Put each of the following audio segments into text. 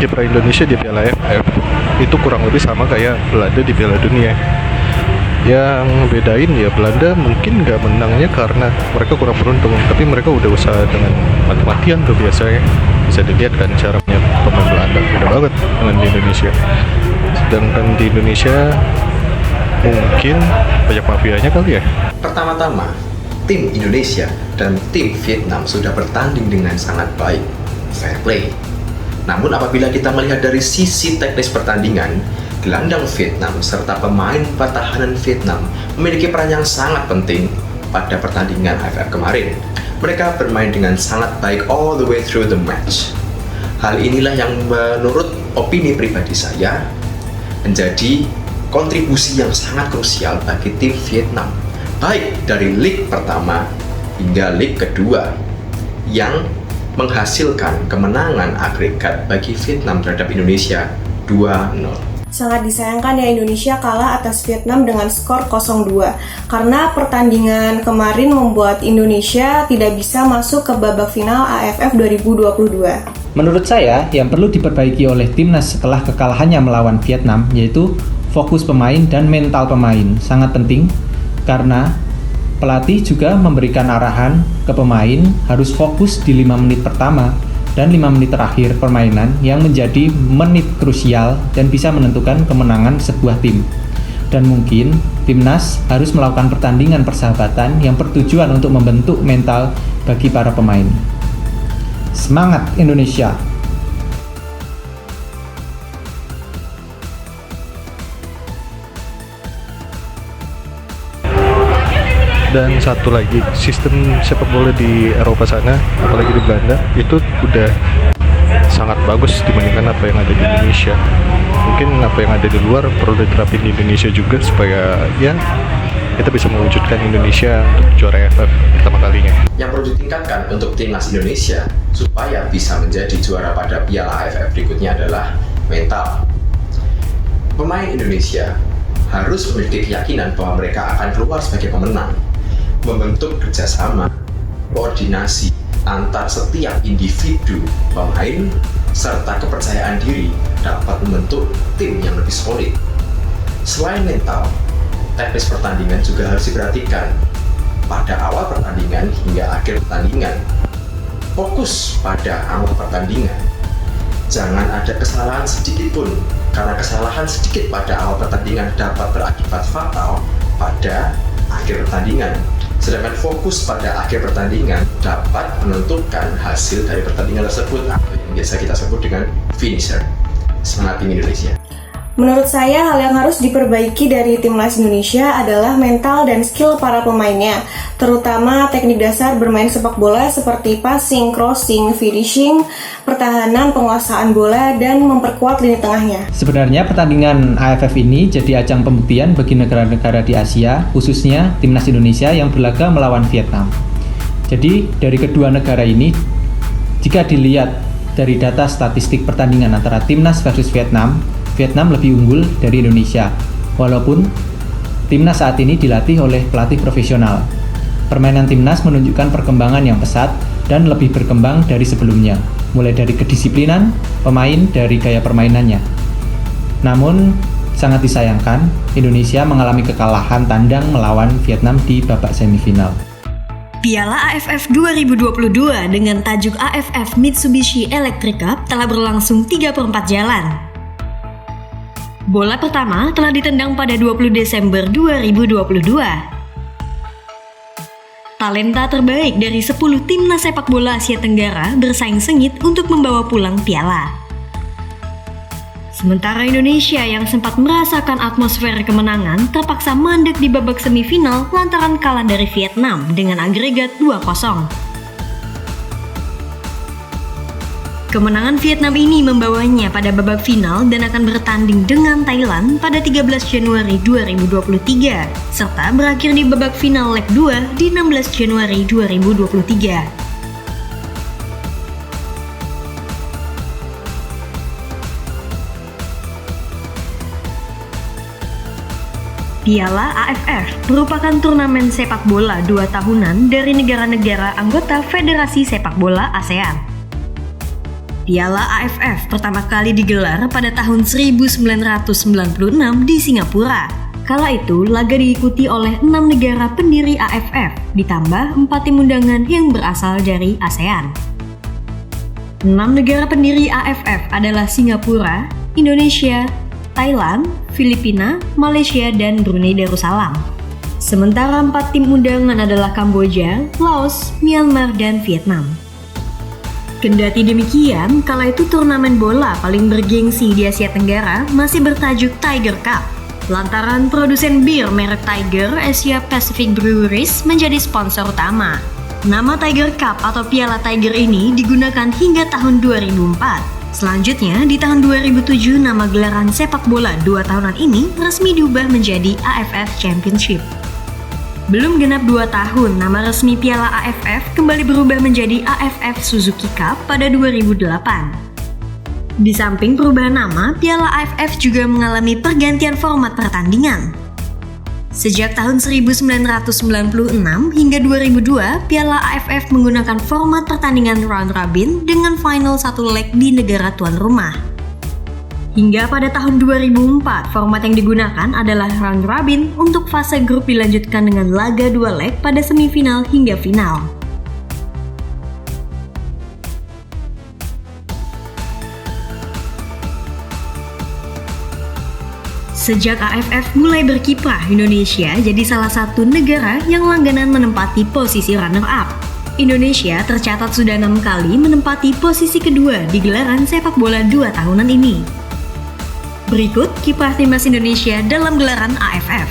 kiprah Indonesia di Piala AFF itu kurang lebih sama kayak Belanda di Piala Dunia. Yang bedain ya Belanda mungkin nggak menangnya karena mereka kurang beruntung, tapi mereka udah usaha dengan mati-matian tuh biasanya. Bisa dilihat kan caranya pemain Belanda beda banget dengan di Indonesia. Sedangkan di Indonesia mungkin banyak mafianya kali ya. Pertama-tama, tim Indonesia dan tim Vietnam sudah bertanding dengan sangat baik, fair play. Namun apabila kita melihat dari sisi teknis pertandingan, gelandang Vietnam serta pemain pertahanan Vietnam memiliki peran yang sangat penting pada pertandingan AFF kemarin. Mereka bermain dengan sangat baik all the way through the match. Hal inilah yang menurut opini pribadi saya menjadi kontribusi yang sangat krusial bagi tim Vietnam, baik dari leg pertama hingga leg kedua, yang menghasilkan kemenangan agregat bagi Vietnam terhadap Indonesia 2-0. Sangat disayangkan ya Indonesia kalah atas Vietnam dengan skor 0-2 karena pertandingan kemarin membuat Indonesia tidak bisa masuk ke babak final AFF 2022. Menurut saya, yang perlu diperbaiki oleh timnas setelah kekalahannya melawan Vietnam yaitu fokus pemain dan mental pemain. Sangat penting karena pelatih juga memberikan arahan ke pemain harus fokus di 5 menit pertama dan 5 menit terakhir permainan yang menjadi menit krusial dan bisa menentukan kemenangan sebuah tim. Dan mungkin timnas harus melakukan pertandingan persahabatan yang bertujuan untuk membentuk mental bagi para pemain. Semangat Indonesia! Dan satu lagi, sistem sepak bola di Eropa sana, apalagi di Belanda, itu udah sangat bagus dibandingkan apa yang ada di Indonesia. Mungkin apa yang ada di luar perlu diterapin di Indonesia juga supaya ya kita bisa mewujudkan Indonesia untuk juara AFF pertama kalinya. Yang perlu ditingkatkan untuk timnas Indonesia supaya bisa menjadi juara pada Piala AFF berikutnya adalah mental. Pemain Indonesia harus memiliki keyakinan bahwa mereka akan keluar sebagai pemenang, membentuk kerjasama, koordinasi antar setiap individu pemain, serta kepercayaan diri dapat membentuk tim yang lebih solid. Selain mental, teknis pertandingan juga harus diperhatikan pada awal pertandingan hingga akhir pertandingan. Fokus pada awal pertandingan. Jangan ada kesalahan sedikit pun, karena kesalahan sedikit pada awal pertandingan dapat berakibat fatal pada akhir pertandingan. Sedangkan fokus pada akhir pertandingan dapat menentukan hasil dari pertandingan tersebut atau yang biasa kita sebut dengan finisher. Semangat tim Indonesia! Menurut saya, hal yang harus diperbaiki dari timnas Indonesia adalah mental dan skill para pemainnya, terutama teknik dasar bermain sepak bola seperti passing, crossing, finishing, pertahanan, penguasaan bola, dan memperkuat lini tengahnya. Sebenarnya pertandingan AFF ini jadi ajang pembuktian bagi negara-negara di Asia, khususnya timnas Indonesia yang berlaga melawan Vietnam. Jadi dari kedua negara ini, jika dilihat dari data statistik pertandingan antara timnas versus Vietnam lebih unggul dari Indonesia, walaupun timnas saat ini dilatih oleh pelatih profesional. Permainan timnas menunjukkan perkembangan yang pesat dan lebih berkembang dari sebelumnya, mulai dari kedisiplinan pemain dari gaya permainannya. Namun, sangat disayangkan, Indonesia mengalami kekalahan tandang melawan Vietnam di babak semifinal. Piala AFF 2022 dengan tajuk AFF Mitsubishi Electric Cup telah berlangsung 3/4 jalan. Bola pertama telah ditendang pada 20 Desember 2022. Talenta terbaik dari 10 timnas sepak bola Asia Tenggara bersaing sengit untuk membawa pulang piala. Sementara Indonesia yang sempat merasakan atmosfer kemenangan terpaksa mandek di babak semifinal lantaran kalah dari Vietnam dengan agregat 2-0. Kemenangan Vietnam ini membawanya pada babak final dan akan bertanding dengan Thailand pada 13 Januari 2023, serta berakhir di babak final leg 2 di 16 Januari 2023. Piala AFF merupakan turnamen sepak bola 2 tahunan dari negara-negara anggota Federasi Sepak Bola ASEAN. Piala AFF pertama kali digelar pada tahun 1996 di Singapura. Kala itu, laga diikuti oleh 6 negara pendiri AFF, ditambah 4 tim undangan yang berasal dari ASEAN. 6 negara pendiri AFF adalah Singapura, Indonesia, Thailand, Filipina, Malaysia, dan Brunei Darussalam. Sementara 4 tim undangan adalah Kamboja, Laos, Myanmar, dan Vietnam. Kendati demikian, kala itu turnamen bola paling bergengsi di Asia Tenggara masih bertajuk Tiger Cup. Lantaran produsen bir merek Tiger, Asia Pacific Breweries, menjadi sponsor utama. Nama Tiger Cup atau Piala Tiger ini digunakan hingga tahun 2004. Selanjutnya, di tahun 2007 nama gelaran sepak bola 2 tahunan ini resmi diubah menjadi AFF Championship. Belum genap 2 tahun, nama resmi Piala AFF kembali berubah menjadi AFF Suzuki Cup pada 2008. Di samping perubahan nama, Piala AFF juga mengalami pergantian format pertandingan. Sejak tahun 1996 hingga 2002, Piala AFF menggunakan format pertandingan round robin dengan final 1 leg di negara tuan rumah. Hingga pada tahun 2004, format yang digunakan adalah round robin untuk fase grup dilanjutkan dengan laga 2 leg pada semifinal hingga final. Sejak AFF mulai berkiprah, Indonesia jadi salah satu negara yang langganan menempati posisi runner-up. Indonesia tercatat sudah 6 kali menempati posisi kedua di gelaran sepak bola 2 tahunan ini. Berikut kiprah timnas Indonesia dalam gelaran AFF.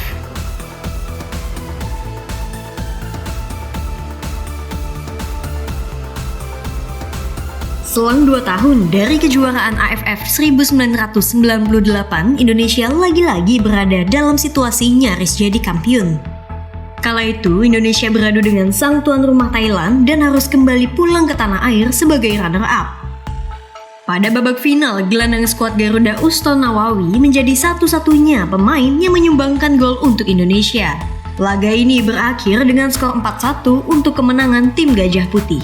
Selang 2 tahun dari kejuaraan AFF 1998, Indonesia lagi-lagi berada dalam situasi nyaris jadi kampiun. Kala itu, Indonesia beradu dengan sang tuan rumah Thailand dan harus kembali pulang ke tanah air sebagai runner-up. Pada babak final, gelandang skuad Garuda Uston Nawawi menjadi satu-satunya pemain yang menyumbangkan gol untuk Indonesia. Laga ini berakhir dengan skor 4-1 untuk kemenangan tim Gajah Putih.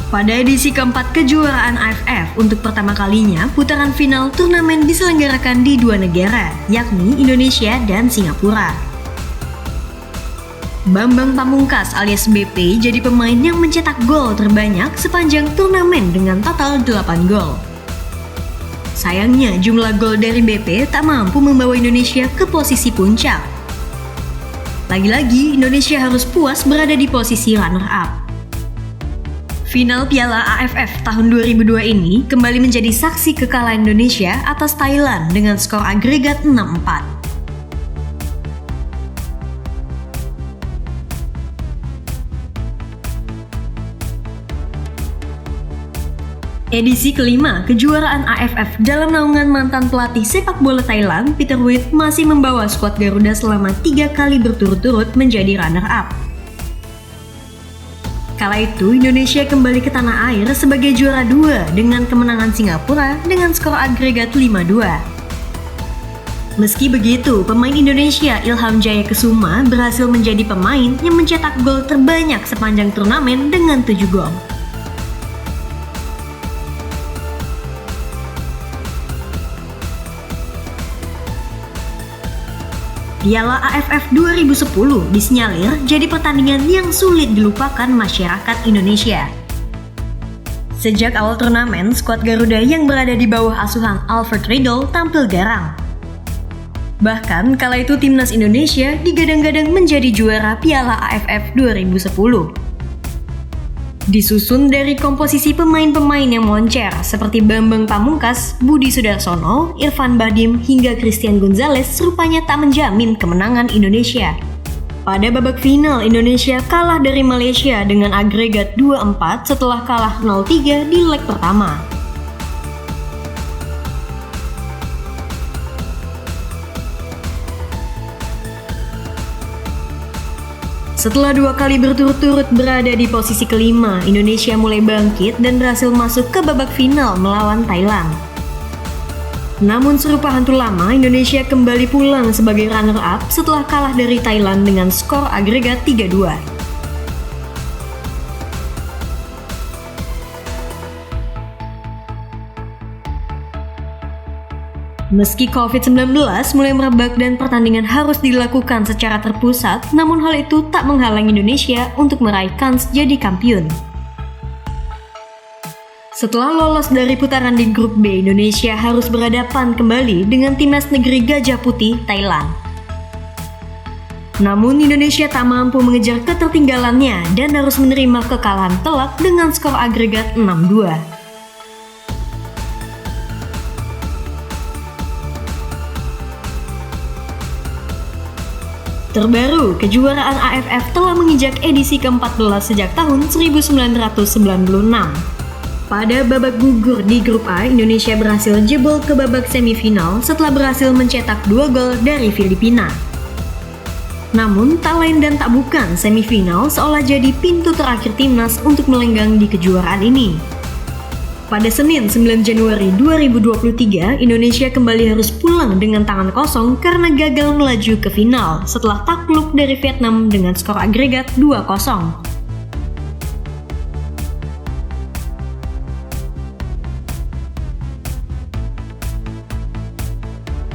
Pada edisi keempat kejuaraan AFF, untuk pertama kalinya putaran final turnamen diselenggarakan di 2 negara, yakni Indonesia dan Singapura. Bambang Pamungkas alias BP jadi pemain yang mencetak gol terbanyak sepanjang turnamen dengan total 8 gol. Sayangnya jumlah gol dari BP tak mampu membawa Indonesia ke posisi puncak. Lagi-lagi Indonesia harus puas berada di posisi runner-up. Final Piala AFF tahun 2002 ini kembali menjadi saksi kekalahan Indonesia atas Thailand dengan skor agregat 6-4. Edisi kelima kejuaraan AFF dalam naungan mantan pelatih sepak bola Thailand, Peter Witt, masih membawa skuad Garuda selama 3 kali berturut-turut menjadi runner-up. Kala itu, Indonesia kembali ke tanah air sebagai juara 2 dengan kemenangan Singapura dengan skor agregat 5-2. Meski begitu, pemain Indonesia Ilham Jaya Kesuma berhasil menjadi pemain yang mencetak gol terbanyak sepanjang turnamen dengan 7 gol. Piala AFF 2010 disinyalir jadi pertandingan yang sulit dilupakan masyarakat Indonesia. Sejak awal turnamen, skuad Garuda yang berada di bawah asuhan Alfred Riedel tampil garang. Bahkan kala itu timnas Indonesia digadang-gadang menjadi juara Piala AFF 2010. Disusun dari komposisi pemain-pemain yang moncer seperti Bambang Pamungkas, Budi Sudarsono, Irfan Bahdim, hingga Christian Gonzalez rupanya tak menjamin kemenangan Indonesia. Pada babak final, Indonesia kalah dari Malaysia dengan agregat 2-4 setelah kalah 0-3 di leg pertama. Setelah 2 kali berturut-turut berada di posisi kelima, Indonesia mulai bangkit dan berhasil masuk ke babak final melawan Thailand. Namun serupa hantu lama, Indonesia kembali pulang sebagai runner-up setelah kalah dari Thailand dengan skor agregat 3-2. Meski COVID-19 mulai merebak dan pertandingan harus dilakukan secara terpusat, namun hal itu tak menghalangi Indonesia untuk meraih kans jadi kampiun. Setelah lolos dari putaran di grup B, Indonesia harus berhadapan kembali dengan timnas negeri Gajah Putih, Thailand. Namun Indonesia tak mampu mengejar ketertinggalannya dan harus menerima kekalahan telak dengan skor agregat 6-2. Terbaru, kejuaraan AFF telah menginjak edisi ke-14 sejak tahun 1996. Pada babak gugur di grup A, Indonesia berhasil jebol ke babak semifinal setelah berhasil mencetak 2 gol dari Filipina. Namun, tak lain dan tak bukan, semifinal seolah jadi pintu terakhir timnas untuk melenggang di kejuaraan ini. Pada Senin 9 Januari 2023, Indonesia kembali harus pulang dengan tangan kosong karena gagal melaju ke final setelah takluk dari Vietnam dengan skor agregat 2-0.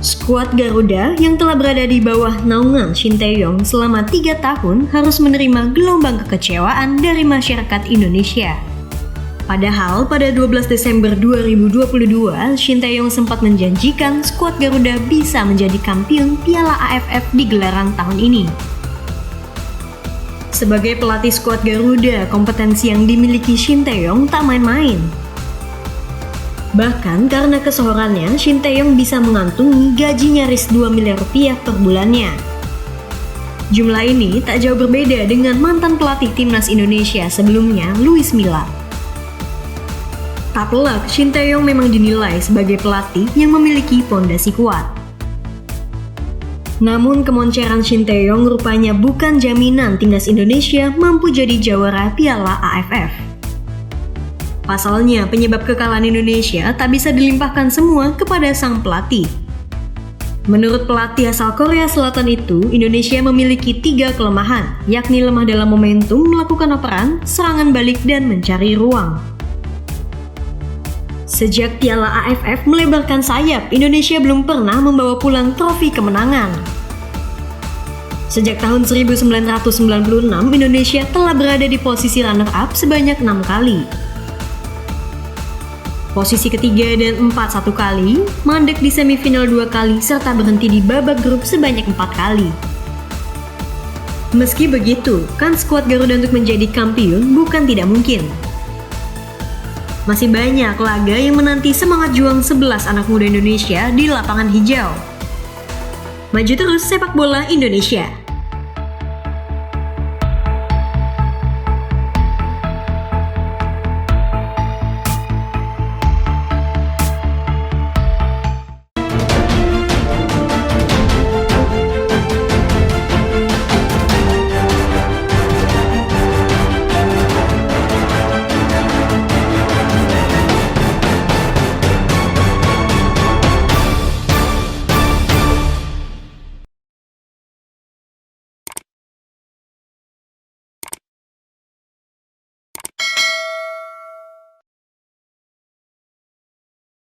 Skuad Garuda yang telah berada di bawah naungan Shin Tae-yong selama 3 tahun harus menerima gelombang kekecewaan dari masyarakat Indonesia. Padahal pada 12 Desember 2022, Shin Tae-yong sempat menjanjikan skuad Garuda bisa menjadi kampiun Piala AFF di gelaran tahun ini. Sebagai pelatih skuad Garuda, kompetensi yang dimiliki Shin Tae-yong tak main-main. Bahkan karena kesohorannya, Shin Tae-yong bisa mengantungi gaji nyaris 2 miliar rupiah per bulannya. Jumlah ini tak jauh berbeda dengan mantan pelatih timnas Indonesia sebelumnya, Luis Milla. Tak pelak, Shin Tae-yong memang dinilai sebagai pelatih yang memiliki pondasi kuat. Namun kemonceran Shin Tae-yong rupanya bukan jaminan timnas Indonesia mampu jadi jawara Piala AFF. Pasalnya, penyebab kekalahan Indonesia tak bisa dilimpahkan semua kepada sang pelatih. Menurut pelatih asal Korea Selatan itu, Indonesia memiliki 3 kelemahan, yakni lemah dalam momentum, melakukan operan, serangan balik, dan mencari ruang. Sejak Piala AFF melebarkan sayap, Indonesia belum pernah membawa pulang trofi kemenangan. Sejak tahun 1996, Indonesia telah berada di posisi runner-up sebanyak 6 kali. Posisi ketiga dan 4 1 kali, mandek di semifinal 2 kali, serta berhenti di babak grup sebanyak 4 kali. Meski begitu, kan skuad Garuda untuk menjadi kampiun bukan tidak mungkin. Masih banyak laga yang menanti semangat juang 11 anak muda Indonesia di lapangan hijau. Maju terus sepak bola Indonesia!